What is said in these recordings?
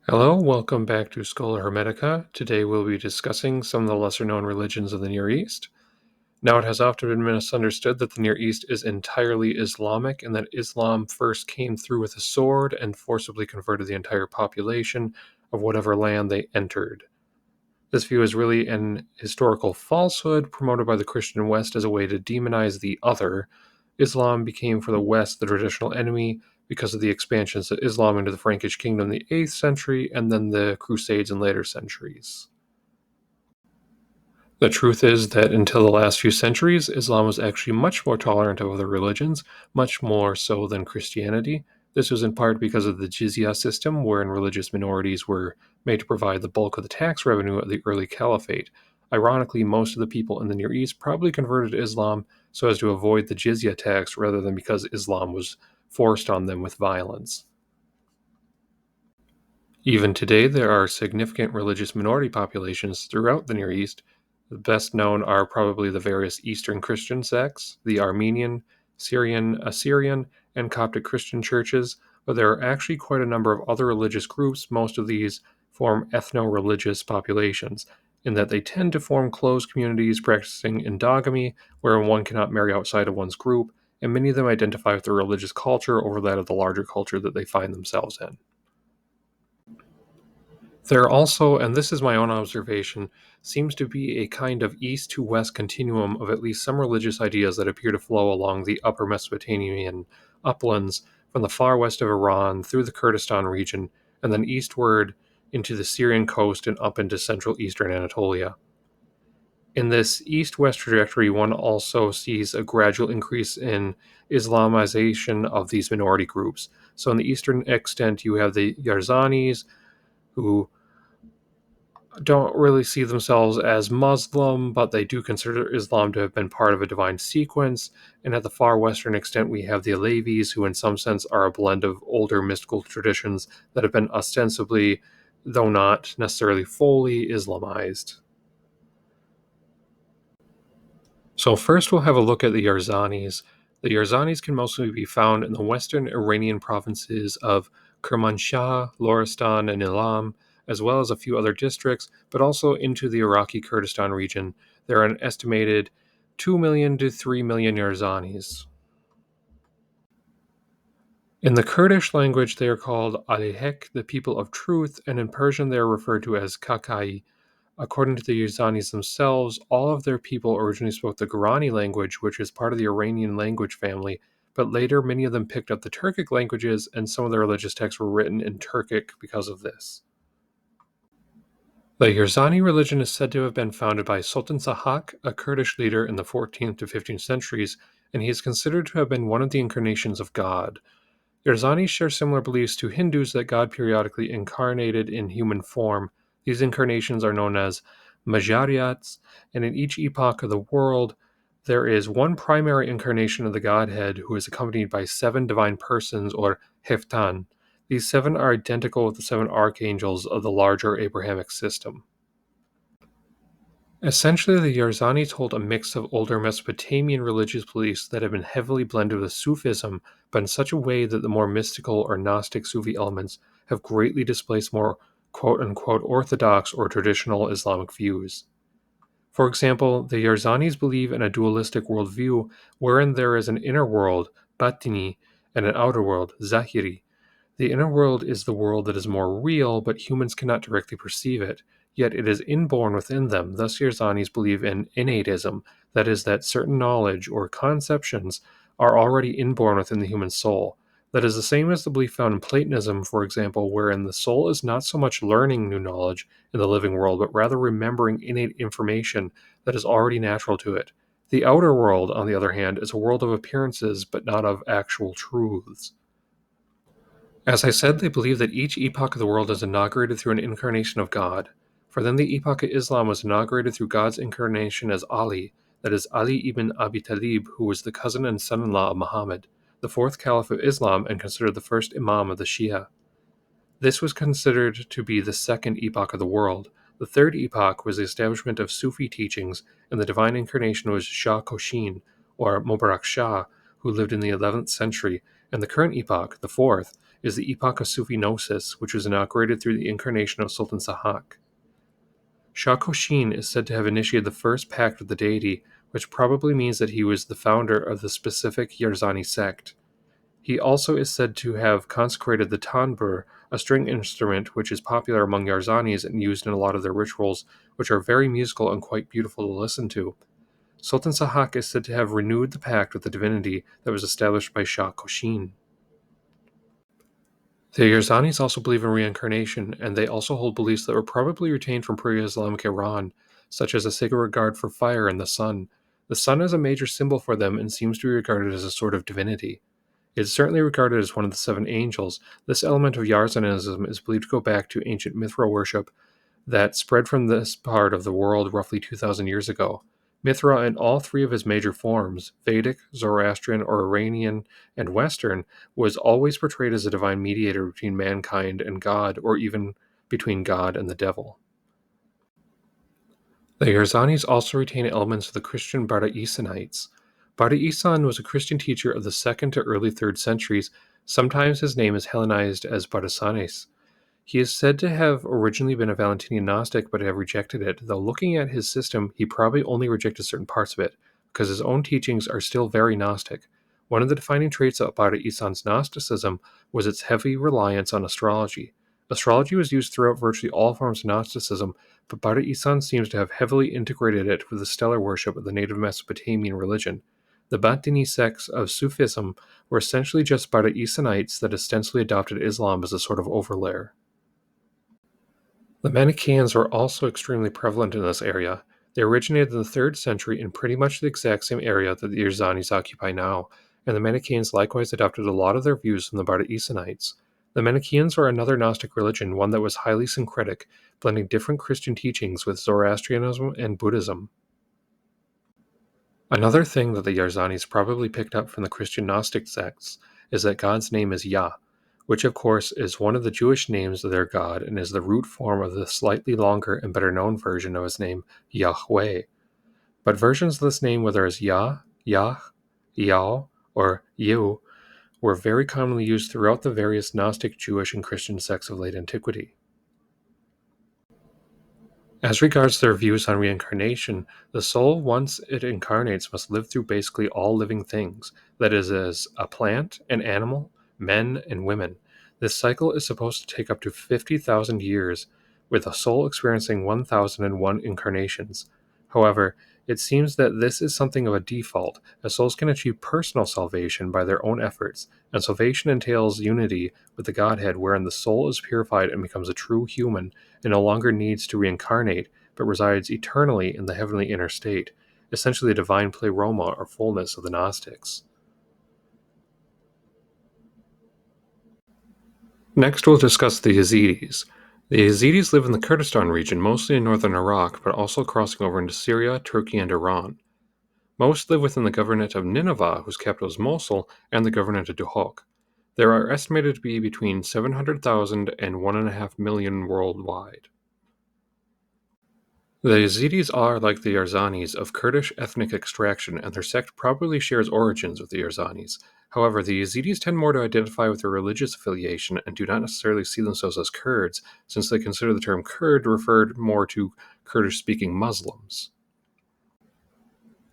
Hello, welcome back to Schola Hermetica. Today we'll be discussing some of the lesser known religions of the Near East. Now, it has often been misunderstood that the Near East is entirely Islamic and that Islam first came through with a sword and forcibly converted the entire population of whatever land they entered. This view is really an historical falsehood promoted by the Christian West as a way to demonize the other. Islam became for the West the traditional enemy because of the expansions of Islam into the Frankish kingdom in the 8th century and then the Crusades in later centuries. The truth is that until the last few centuries, Islam was actually much more tolerant of other religions, much more so than Christianity. This was in part because of the jizya system, wherein religious minorities were made to provide the bulk of the tax revenue of the early caliphate. Ironically, most of the people in the Near East probably converted to Islam so as to avoid the jizya tax rather than because Islam was forced on them with violence. Even today, there are significant religious minority populations throughout the Near East. The best known are probably the various Eastern Christian sects, the Armenian, Syrian, Assyrian, and Coptic Christian churches, but there are actually quite a number of other religious groups. Most of these form ethno religious populations, in that they tend to form closed communities practicing endogamy, where one cannot marry outside of one's group, and many of them identify with their religious culture over that of the larger culture that they find themselves in. There also, and this is my own observation, seems to be a kind of east to west continuum of at least some religious ideas that appear to flow along the upper Mesopotamian uplands from the far west of Iran through the Kurdistan region and then eastward into the Syrian coast and up into central eastern Anatolia. In this east west trajectory, one also sees a gradual increase in Islamization of these minority groups. So, in the eastern extent, you have the Yarsanis, who don't really see themselves as Muslim, but they do consider Islam to have been part of a divine sequence. And at the far western extent, we have the Alevis, who in some sense are a blend of older mystical traditions that have been ostensibly, though not necessarily fully, Islamized. So first we'll have a look at the Yarsanis. The Yarsanis can mostly be found in the western Iranian provinces of Kermanshah, Loristan, and Ilam, as well as a few other districts, but also into the Iraqi Kurdistan region. There are an estimated 2 million to 3 million Yarsanis. In the Kurdish language, they are called Alihek, the people of truth, and in Persian they are referred to as Kakai. According to the Yazinis themselves, all of their people originally spoke the Gorani language, which is part of the Iranian language family, but later many of them picked up the Turkic languages, and some of their religious texts were written in Turkic because of this. The Yarzani religion is said to have been founded by Sultan Sahak, a Kurdish leader in the 14th to 15th centuries, and he is considered to have been one of the incarnations of God. Yarzanis share similar beliefs to Hindus that God periodically incarnated in human form. These incarnations are known as Majariats, and in each epoch of the world, there is one primary incarnation of the Godhead who is accompanied by 7 divine persons, or Heftan. These 7 are identical with the 7 archangels of the larger Abrahamic system. Essentially, the Yarzanis hold a mix of older Mesopotamian religious beliefs that have been heavily blended with Sufism, but in such a way that the more mystical or Gnostic Sufi elements have greatly displaced more quote unquote orthodox or traditional Islamic views. For example, the Yarzanis believe in a dualistic worldview wherein there is an inner world, Batini, and an outer world, Zahiri. The inner world is the world that is more real, but humans cannot directly perceive it. Yet it is inborn within them. Thus, Yarzanis believe in innatism, that is, that certain knowledge or conceptions are already inborn within the human soul. That is the same as the belief found in Platonism, for example, wherein the soul is not so much learning new knowledge in the living world, but rather remembering innate information that is already natural to it. The outer world, on the other hand, is a world of appearances, but not of actual truths. As I said, they believe that each epoch of the world is inaugurated through an incarnation of God. For them, the epoch of Islam was inaugurated through God's incarnation as Ali, that is, Ali ibn Abi Talib, who was the cousin and son in law of Muhammad, the 4th Caliph of Islam and considered the first Imam of the Shia. This was considered to be the second epoch of the world. The third epoch was the establishment of Sufi teachings, and the divine incarnation was Shah Koshin, or Mubarak Shah, who lived in the 11th century, and the current epoch, the fourth, is the epoch of Sufi Gnosis, which was inaugurated through the incarnation of Sultan Sahak. Shah Koshin is said to have initiated the first pact with the deity, which probably means that he was the founder of the specific Yarzani sect. He also is said to have consecrated the tanbur, a string instrument which is popular among Yarsanis and used in a lot of their rituals, which are very musical and quite beautiful to listen to. Sultan Sahak is said to have renewed the pact with the divinity that was established by Shah Koshin. The Yarsanis also believe in reincarnation, and they also hold beliefs that were probably retained from pre-Islamic Iran, such as a sacred regard for fire and the sun. The sun is a major symbol for them and seems to be regarded as a sort of divinity. It is certainly regarded as one of the seven angels. This element of Yarsanism is believed to go back to ancient Mithra worship that spread from this part of the world roughly 2,000 years ago. Mithra, in all three of his major forms, Vedic, Zoroastrian, or Iranian, and Western, was always portrayed as a divine mediator between mankind and God, or even between God and the devil. The Yarzanis also retain elements of the Christian Bardaisanites. Bardaisan was a Christian teacher of the 2nd to early 3rd centuries. Sometimes his name is Hellenized as Bardasanes. He is said to have originally been a Valentinian Gnostic but have rejected it, though looking at his system, he probably only rejected certain parts of it, because his own teachings are still very Gnostic. One of the defining traits of Bardaisan's Gnosticism was its heavy reliance on astrology. Astrology was used throughout virtually all forms of Gnosticism, but Bardaisan seems to have heavily integrated it with the stellar worship of the native Mesopotamian religion. The Batini sects of Sufism were essentially just Bardaisanites that ostensibly adopted Islam as a sort of overlayer. The Manichaeans were also extremely prevalent in this area. They originated in the 3rd century in pretty much the exact same area that the Yarzanis occupy now, and the Manichaeans likewise adopted a lot of their views from the Bardaisanites. The Manichaeans were another Gnostic religion, one that was highly syncretic, blending different Christian teachings with Zoroastrianism and Buddhism. Another thing that the Yarzanis probably picked up from the Christian Gnostic sects is that God's name is Yah, which of course is one of the Jewish names of their God and is the root form of the slightly longer and better known version of his name, Yahweh. But versions of this name, whether as Yah, Yah, Yao, or Yehu, were very commonly used throughout the various Gnostic, Jewish, and Christian sects of late antiquity. As regards their views on reincarnation, the soul, once it incarnates, must live through basically all living things, that is, as a plant, an animal, men, and women. This cycle is supposed to take up to 50,000 years, with a soul experiencing 1,001 incarnations. However, it seems that this is something of a default, as souls can achieve personal salvation by their own efforts, and salvation entails unity with the Godhead, wherein the soul is purified and becomes a true human, and no longer needs to reincarnate, but resides eternally in the heavenly inner state, essentially the divine pleroma or fullness of the Gnostics. Next, we'll discuss the Yazidis. The Yazidis live in the Kurdistan region, mostly in northern Iraq, but also crossing over into Syria, Turkey, and Iran. Most live within the governorate of Nineveh, whose capital is Mosul, and the governorate of Duhok. There are estimated to be between 700,000 and 1.5 million worldwide. The Yazidis are, like the Yarzanis, of Kurdish ethnic extraction, and their sect probably shares origins with the Yarzanis. However, the Yazidis tend more to identify with their religious affiliation and do not necessarily see themselves as Kurds, since they consider the term Kurd referred more to Kurdish-speaking Muslims.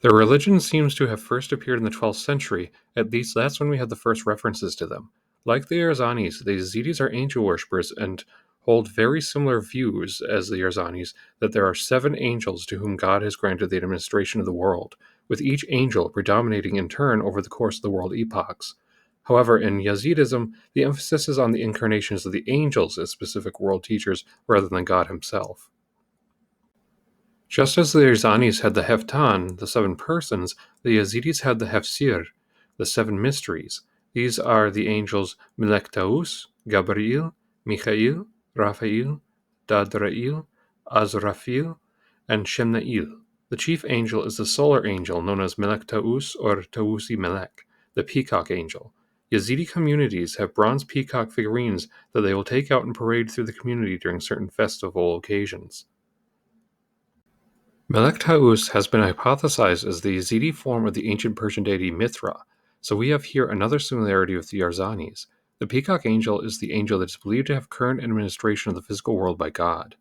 Their religion seems to have first appeared in the 12th century, at least that's when we had the first references to them. Like the Yarzanis, the Yazidis are angel worshippers and hold very similar views as the Yarzanis that there are 7 angels to whom God has granted the administration of the world, with each angel predominating in turn over the course of the world epochs. However, in Yazidism, the emphasis is on the incarnations of the angels as specific world teachers rather than God himself. Just as the Yarzanis had the Heftan, the 7 persons, the Yazidis had the Hefsir, the 7 mysteries. These are the angels Melektaus, Gabriel, Michael, Raphael, Dadrail, Azrafil, and Shemnail. The chief angel is the solar angel known as Melektaus or Tausi Melek, the peacock angel. Yazidi communities have bronze peacock figurines that they will take out and parade through the community during certain festival occasions. Melek Taus has been hypothesized as the Yazidi form of the ancient Persian deity Mithra, so we have here another similarity with the Yarzanis. The peacock angel is the angel that is believed to have current administration of the physical world by God.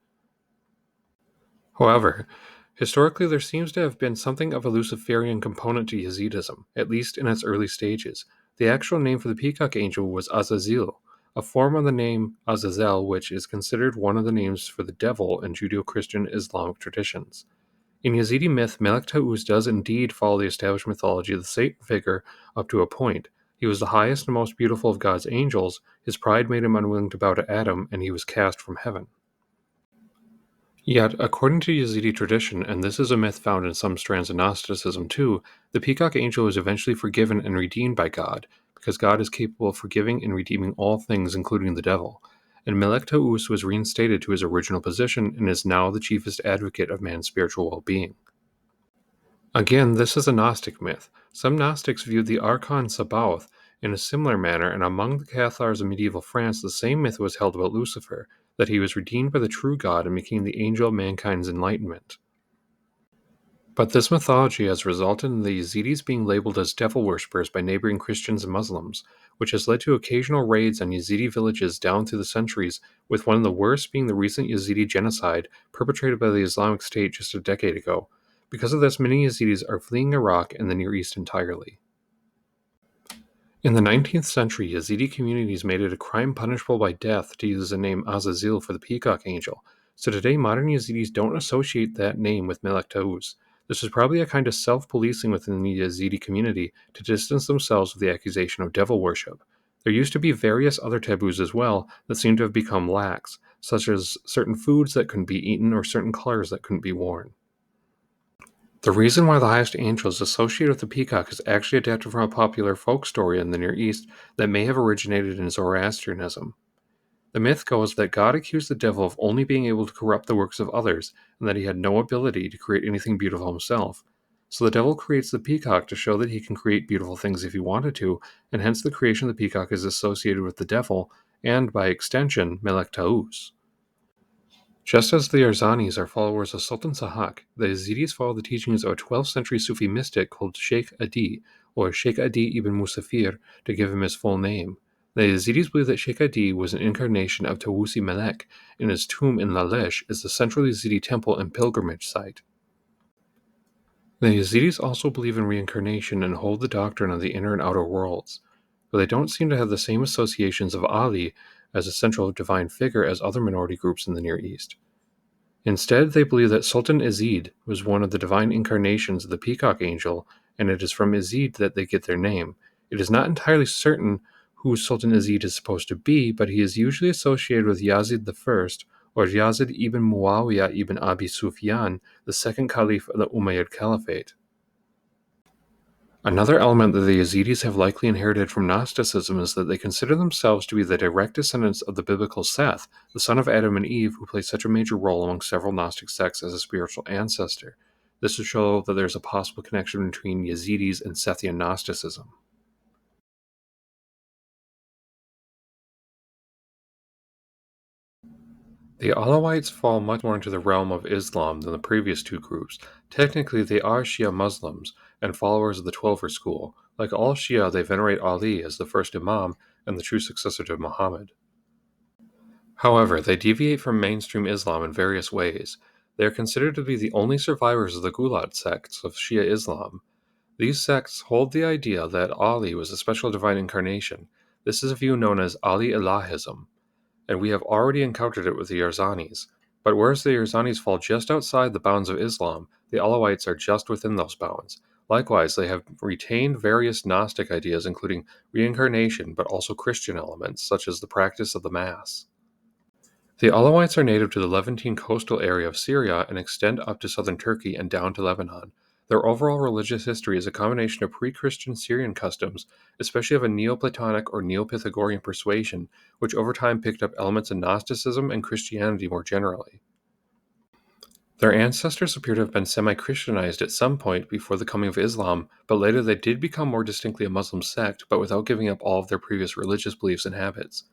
However, historically there seems to have been something of a Luciferian component to Yazidism, at least in its early stages. The actual name for the peacock angel was Azazel, a form of the name Azazel which is considered one of the names for the devil in Judeo-Christian Islamic traditions. In Yazidi myth, Melek Taus does indeed follow the established mythology of the Satan figure up to a point. He was the highest and most beautiful of God's angels, his pride made him unwilling to bow to Adam, and he was cast from heaven. Yet, according to Yazidi tradition, and this is a myth found in some strands of Gnosticism too, the peacock angel is eventually forgiven and redeemed by God, because God is capable of forgiving and redeeming all things, including the devil. And Melek Taus was reinstated to his original position and is now the chiefest advocate of man's spiritual well-being. Again, this is a Gnostic myth. Some Gnostics viewed the Archon Sabaoth in a similar manner, and among the Cathars of medieval France, the same myth was held about Lucifer, that he was redeemed by the true God and became the angel of mankind's enlightenment. But this mythology has resulted in the Yazidis being labeled as devil worshippers by neighboring Christians and Muslims, which has led to occasional raids on Yazidi villages down through the centuries, with one of the worst being the recent Yazidi genocide perpetrated by the Islamic State just a decade ago. Because of this, many Yazidis are fleeing Iraq and the Near East entirely. In the 19th century, Yazidi communities made it a crime punishable by death to use the name Azazel for the peacock angel, so today modern Yazidis don't associate that name with Melek Taus. This is probably a kind of self-policing within the Yazidi community to distance themselves with the accusation of devil worship. There used to be various other taboos as well that seem to have become lax, such as certain foods that couldn't be eaten or certain colors that couldn't be worn. The reason why the highest angel is associated with the peacock is actually adapted from a popular folk story in the Near East that may have originated in Zoroastrianism. The myth goes that God accused the devil of only being able to corrupt the works of others, and that he had no ability to create anything beautiful himself. So the devil creates the peacock to show that he can create beautiful things if he wanted to, and hence the creation of the peacock is associated with the devil, and by extension, Melek Taus. Just as the Yarsanis are followers of Sultan Sahak, the Yazidis follow the teachings of a 12th century Sufi mystic called Sheikh Adi, or Sheikh Adi ibn Musafir, to give him his full name. The Yazidis believe that Sheikh Adi was an incarnation of Tawusi Melek, and his tomb in Lalesh is the central Yazidi temple and pilgrimage site. The Yazidis also believe in reincarnation and hold the doctrine of the inner and outer worlds, but they don't seem to have the same associations of Ali as a central divine figure as other minority groups in the Near East. Instead, they believe that Sultan Yazid was one of the divine incarnations of the peacock angel, and it is from Yazid that they get their name. It is not entirely certain who Sultan Yazid is supposed to be, but he is usually associated with Yazid I, or Yazid ibn Muawiyah ibn Abi Sufyan, the second caliph of the Umayyad Caliphate. Another element that the Yazidis have likely inherited from Gnosticism is that they consider themselves to be the direct descendants of the biblical Seth, the son of Adam and Eve, who plays such a major role among several Gnostic sects as a spiritual ancestor. This would show that there is a possible connection between Yazidis and Sethian Gnosticism. The Alawites fall much more into the realm of Islam than the previous two groups. Technically, they are Shia Muslims and followers of the Twelver school. Like all Shia, they venerate Ali as the first Imam and the true successor to Muhammad. However, they deviate from mainstream Islam in various ways. They are considered to be the only survivors of the Gulat sects of Shia Islam. These sects hold the idea that Ali was a special divine incarnation. This is a view known as Ali Ilahism, and we have already encountered it with the Yarsanis. But whereas the Yarsanis fall just outside the bounds of Islam, the Alawites are just within those bounds. Likewise, they have retained various Gnostic ideas, including reincarnation, but also Christian elements, such as the practice of the Mass. The Alawites are native to the Levantine coastal area of Syria and extend up to southern Turkey and down to Lebanon. Their overall religious history is a combination of pre-Christian Syrian customs, especially of a Neoplatonic or Neo-Pythagorean persuasion, which over time picked up elements of Gnosticism and Christianity more generally. Their ancestors appear to have been semi-Christianized at some point before the coming of Islam, but later they did become more distinctly a Muslim sect, but without giving up all of their previous religious beliefs and habits.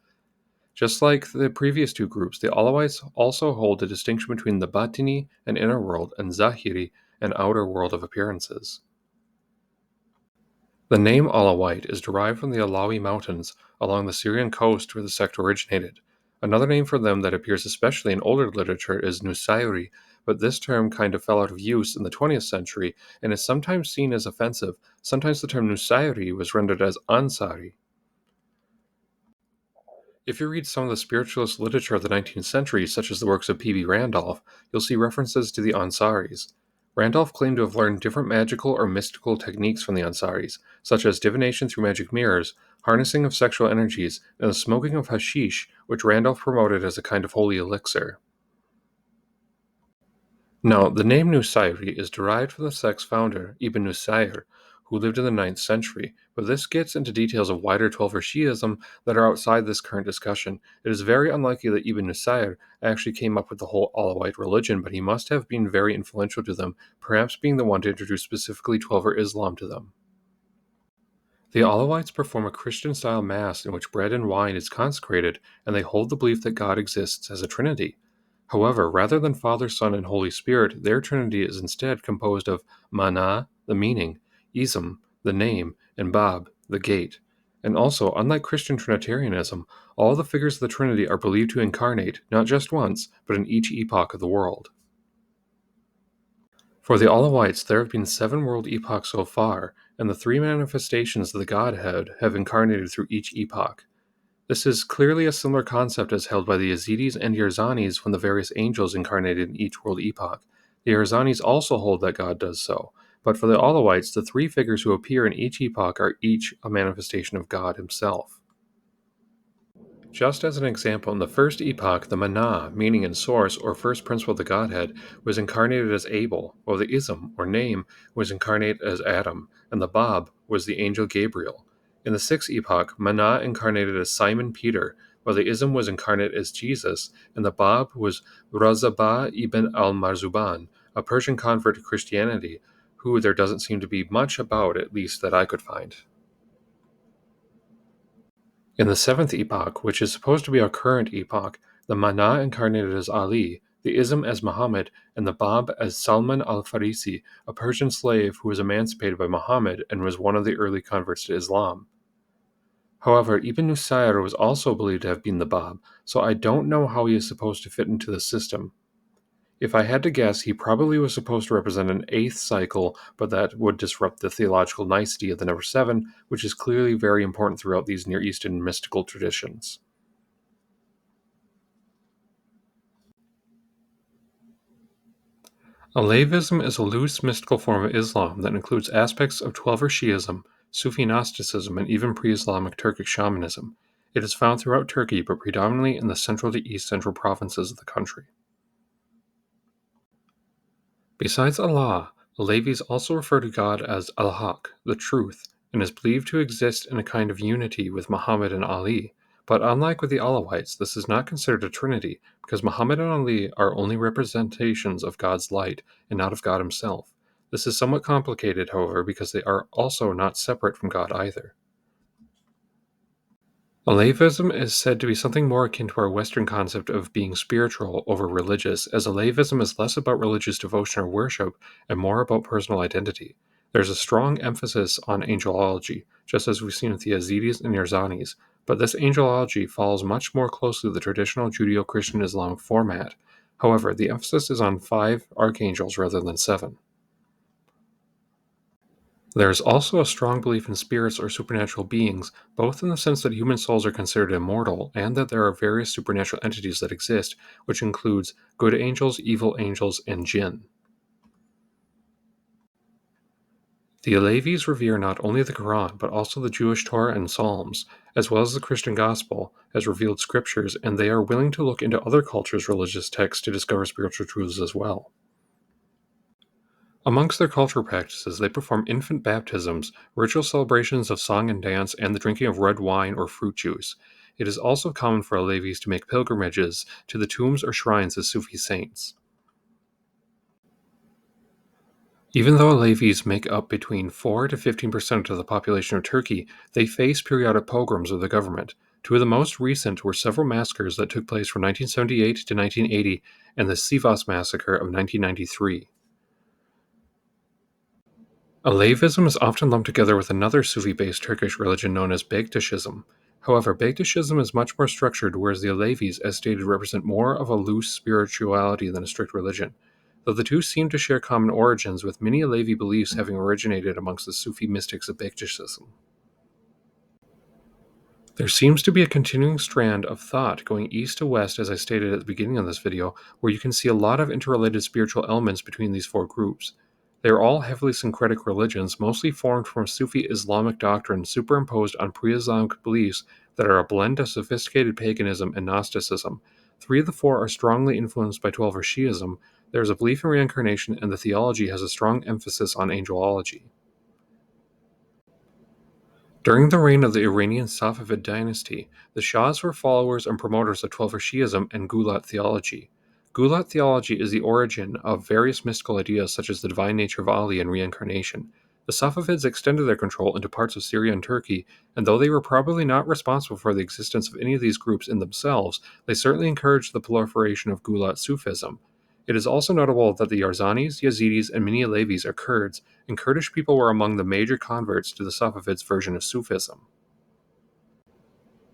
Just like the previous two groups, the Alawites also hold a distinction between the Batini and inner world and Zahiri and outer world of appearances. The name Alawite is derived from the Alawi Mountains along the Syrian coast where the sect originated. Another name for them that appears especially in older literature is Nusayri, but this term kind of fell out of use in the 20th century and is sometimes seen as offensive. Sometimes the term Nusayri was rendered as Ansari. If you read some of the spiritualist literature of the 19th century, such as the works of P.B. Randolph, you'll see references to the Ansaris. Randolph claimed to have learned different magical or mystical techniques from the Ansaris, such as divination through magic mirrors, harnessing of sexual energies, and the smoking of hashish, which Randolph promoted as a kind of holy elixir. Now, the name Nusayri is derived from the sect's founder, Ibn Nusayr, who lived in the 9th century, but this gets into details of wider Twelver Shi'ism that are outside this current discussion. It is very unlikely that Ibn Nusayr actually came up with the whole Alawite religion, but he must have been very influential to them, perhaps being the one to introduce specifically Twelver Islam to them. The Alawites perform a Christian-style mass in which bread and wine is consecrated, and they hold the belief that God exists as a trinity. However, rather than Father, Son, and Holy Spirit, their trinity is instead composed of Mana, the meaning, Ism, the name, and Bab, the gate. And also, unlike Christian Trinitarianism, all the figures of the Trinity are believed to incarnate, not just once, but in each epoch of the world. For the Alawites, there have been 7 world epochs so far, and the 3 manifestations of the Godhead have incarnated through each epoch. This is clearly a similar concept as held by the Yazidis and Yarsanis when the various angels incarnated in each world epoch. The Yarsanis also hold that God does so, but for the Alawites, the 3 figures who appear in each epoch are each a manifestation of God himself. Just as an example, in the first epoch, the Mana, meaning and source, or first principle of the Godhead, was incarnated as Abel, while the Ism, or name, was incarnate as Adam, and the Bab was the angel Gabriel. In the sixth epoch, Mana incarnated as Simon Peter, while the Ism was incarnate as Jesus, and the Bab was Razabah ibn al-Marzuban, a Persian convert to Christianity, who there doesn't seem to be much about, at least that I could find. In the seventh epoch, which is supposed to be our current epoch, the Mana incarnated as Ali, the Ism as Muhammad, and the Bab as Salman al-Farisi, a Persian slave who was emancipated by Muhammad and was one of the early converts to Islam. However, Ibn Nusayr was also believed to have been the Bab, so I don't know how he is supposed to fit into the system. If I had to guess, he probably was supposed to represent an 8th cycle, but that would disrupt the theological nicety of the number 7, which is clearly very important throughout these Near Eastern mystical traditions. Alevism is a loose mystical form of Islam that includes aspects of Twelver Shi'ism, Sufi Gnosticism, and even pre-Islamic Turkic shamanism. It is found throughout Turkey, but predominantly in the central to east central provinces of the country. Besides Allah, Alevis also refer to God as Al-Haq, the truth, and is believed to exist in a kind of unity with Muhammad and Ali. But unlike with the Alawites, this is not considered a trinity, because Muhammad and Ali are only representations of God's light, and not of God himself. This is somewhat complicated, however, because they are also not separate from God either. Alevism is said to be something more akin to our Western concept of being spiritual over religious, as Alevism is less about religious devotion or worship and more about personal identity. There's a strong emphasis on angelology, just as we've seen with the Yazidis and Yarsanis, but this angelology follows much more closely the traditional Judeo-Christian Islamic format. However, the emphasis is on 5 archangels rather than 7. There is also a strong belief in spirits or supernatural beings, both in the sense that human souls are considered immortal and that there are various supernatural entities that exist, which includes good angels, evil angels, and jinn. The Alevis revere not only the Quran, but also the Jewish Torah and Psalms, as well as the Christian Gospel, as revealed scriptures, and they are willing to look into other cultures' religious texts to discover spiritual truths as well. Amongst their cultural practices, they perform infant baptisms, ritual celebrations of song and dance, and the drinking of red wine or fruit juice. It is also common for Alevis to make pilgrimages to the tombs or shrines of Sufi saints. Even though Alevis make up between 4 to 15% of the population of Turkey, they face periodic pogroms of the government. 2 of the most recent were several massacres that took place from 1978 to 1980 and the Sivas massacre of 1993. Alevism is often lumped together with another Sufi-based Turkish religion known as Bektashism. However, Bektashism is much more structured, whereas the Alevis, as stated, represent more of a loose spirituality than a strict religion. Though the two seem to share common origins, with many Alevi beliefs having originated amongst the Sufi mystics of Bektashism. There seems to be a continuing strand of thought going east to west, as I stated at the beginning of this video, where you can see a lot of interrelated spiritual elements between these four groups. They are all heavily syncretic religions, mostly formed from Sufi Islamic doctrine superimposed on pre-Islamic beliefs that are a blend of sophisticated paganism and Gnosticism. Three of the four are strongly influenced by Twelver Shi'ism. There is a belief in reincarnation, and the theology has a strong emphasis on angelology. During the reign of the Iranian Safavid dynasty, the Shahs were followers and promoters of Twelver Shi'ism and Gulat theology. Gulat theology is the origin of various mystical ideas such as the divine nature of Ali and reincarnation. The Safavids extended their control into parts of Syria and Turkey, and though they were probably not responsible for the existence of any of these groups in themselves, they certainly encouraged the proliferation of Gulat Sufism. It is also notable that the Yarsanis, Yazidis, and many Alevis are Kurds, and Kurdish people were among the major converts to the Safavids' version of Sufism.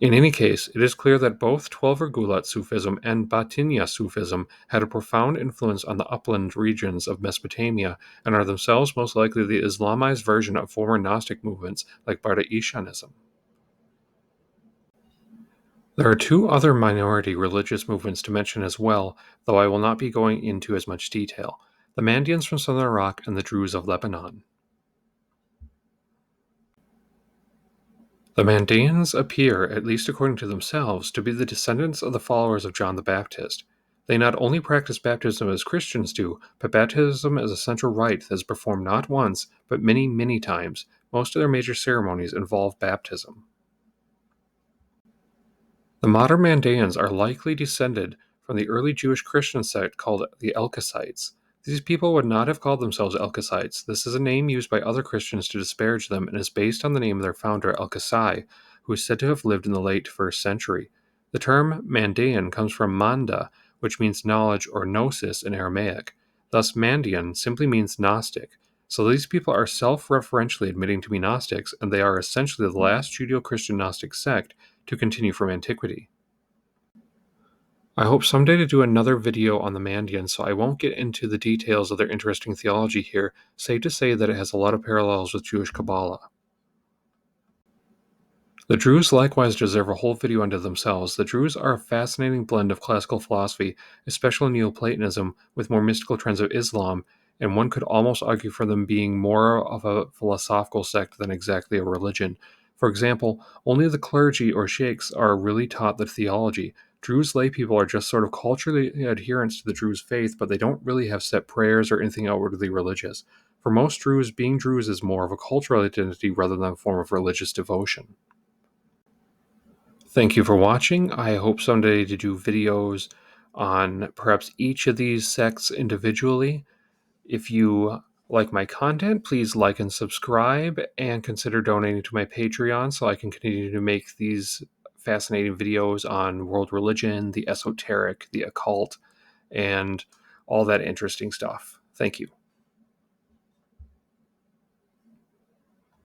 In any case, it is clear that both Twelver Gulat Sufism and Batinia Sufism had a profound influence on the upland regions of Mesopotamia and are themselves most likely the Islamized version of former Gnostic movements like Badaishanism. There are two other minority religious movements to mention as well, though I will not be going into as much detail: the Mandaeans from southern Iraq and the Druze of Lebanon. The Mandaeans appear, at least according to themselves, to be the descendants of the followers of John the Baptist. They not only practice baptism as Christians do, but baptism as a central rite that is performed not once, but many, many times. Most of their major ceremonies involve baptism. The modern Mandaeans are likely descended from the early Jewish Christian sect called the Elkasites. These people would not have called themselves Elkasites. This is a name used by other Christians to disparage them and is based on the name of their founder, Elkasai, who is said to have lived in the late 1st century. The term Mandaean comes from Manda, which means knowledge or gnosis in Aramaic. Thus, Mandaean simply means Gnostic. So these people are self-referentially admitting to be Gnostics, and they are essentially the last Judeo-Christian Gnostic sect to continue from antiquity. I hope someday to do another video on the Mandaeans, so I won't get into the details of their interesting theology here, safe to say that it has a lot of parallels with Jewish Kabbalah. The Druze likewise deserve a whole video unto themselves. The Druze are a fascinating blend of classical philosophy, especially Neoplatonism, with more mystical trends of Islam, and one could almost argue for them being more of a philosophical sect than exactly a religion. For example, only the clergy or sheikhs are really taught the theology. Druze laypeople are just sort of culturally adherents to the Druze faith, but they don't really have set prayers or anything outwardly religious. For most Druze, being Druze is more of a cultural identity rather than a form of religious devotion. Thank you for watching. I hope someday to do videos on perhaps each of these sects individually. If you like my content, please like and subscribe, and consider donating to my Patreon so I can continue to make these fascinating videos on world religion, the esoteric, the occult, and all that interesting stuff. Thank you.